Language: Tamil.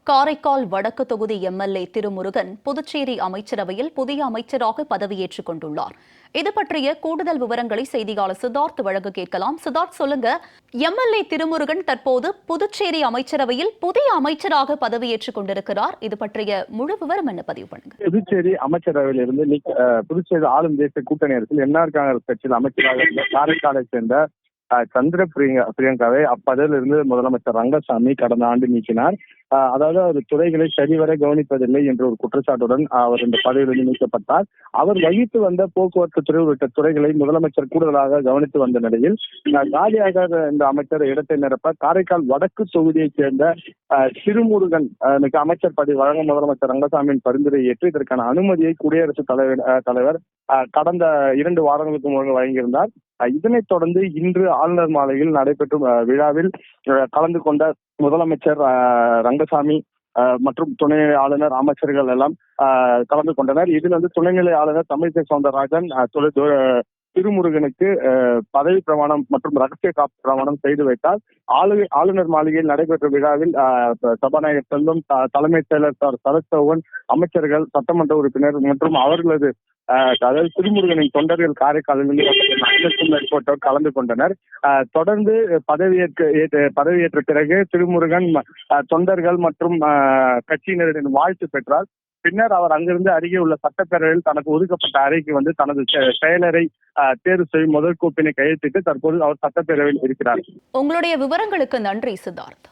காரைக்கால் வடக்கு தொகுதி எம்எல்ஏ திருமுருகன் புதுச்சேரி அமைச்சரவையில் புதிய அமைச்சராக பதவியேற்றுக் கொண்டுள்ளார். இது பற்றிய கூடுதல் விவரங்களை செய்தியாளர் சித்தார்த் வழங்க கேட்கலாம். சித்தார்த், சொல்லுங்க. எம்எல்ஏ திருமுருகன் தற்போது புதுச்சேரி அமைச்சரவையில் புதிய அமைச்சராக பதவியேற்றுக் கொண்டிருக்கிறார். இது பற்றிய முழு விவரம் என்ன, பதிவு பண்ணுங்க. புதுச்சேரி அமைச்சரவையில் இருந்து புதுச்சேரி ஆளும் தேசிய கூட்டணி அரசில் என்ஆர் காங்கிரஸ் கட்சியில் அமைச்சராக இருந்த காரைக்காலை சேர்ந்த சந்திர பிரியங்காவை அப்பதவியிலிருந்து முதலமைச்சர் ரங்கசாமி கடந்த ஆண்டு நீக்கினார். அதாவது அவர் துறைகளை சரிவர கவனிப்பதில்லை என்ற ஒரு குற்றச்சாட்டுடன் அவர் இந்த பதவியிலிருந்து நீக்கப்பட்டார். அவர் வகித்து வந்த போக்குவரத்து துறை உள்ளிட்ட துறைகளை முதலமைச்சர் கூடுதலாக கவனித்து வந்த நிலையில் காலியாக இந்த அமைச்சர் இடத்தை நிரப்ப காரைக்கால் வடக்கு தொகுதியைச் சேர்ந்த திருமுருகன் அமைச்சர் பதவி வழங்க முதலமைச்சர் ரங்கசாமியின் பரிந்துரை ஏற்று இதற்கான அனுமதியை குடியரசுத் தலைவர் கடந்த 2 வாரங்களுக்கு முன்பு வழங்கியிருந்தார். இதனைத் தொடர்ந்து இன்று ஆளுநர் மாளிகையில் நடைபெற்ற விழாவில் கலந்து கொண்ட முதலமைச்சர் ரங்கசாமி மற்றும் துணைநிலை ஆளுநர், அமைச்சர்கள் எல்லாம் கலந்து கொண்டனர். இதில் துணைநிலை ஆளுநர் தமிழிசை சவுந்தரராஜன் திருமுருகனுக்கு பதவி பிரமாணம் மற்றும் ரகசிய காப்பு பிரமாணம் செய்து வைத்தார். ஆளுநர் மாளிகையில் நடைபெற்ற விழாவில் சபாநாயகர் செல்வம், தலைமைச் செயலர் சரத் சௌஹான், அமைச்சர்கள், சட்டமன்ற உறுப்பினர் மற்றும் அவர்களது அதாவது திருமுருகனின் தொண்டர்கள் காரைக்காலிலிருந்து 4,00,000 மேற்பட்டோர் கலந்து கொண்டனர். தொடர்ந்து பதவியேற்ற பிறகு திருமுருகன் தொண்டர்கள் மற்றும் கட்சியினரின் வாழ்த்து பெற்றார். பின்னர் அவர் அங்கிருந்து அருகே உள்ள சட்டப்பேரவையில் தனக்கு ஒதுக்கப்பட்ட அறைக்கு தனது செயலரை தேர்வு செய்யும் முதல் கோப்பினை கையெழுத்திட்டு தற்போது அவர் சட்டப்பேரவையில் இருக்கிறார். உங்களுடைய விவரங்களுக்கு நன்றி சித்தார்த்.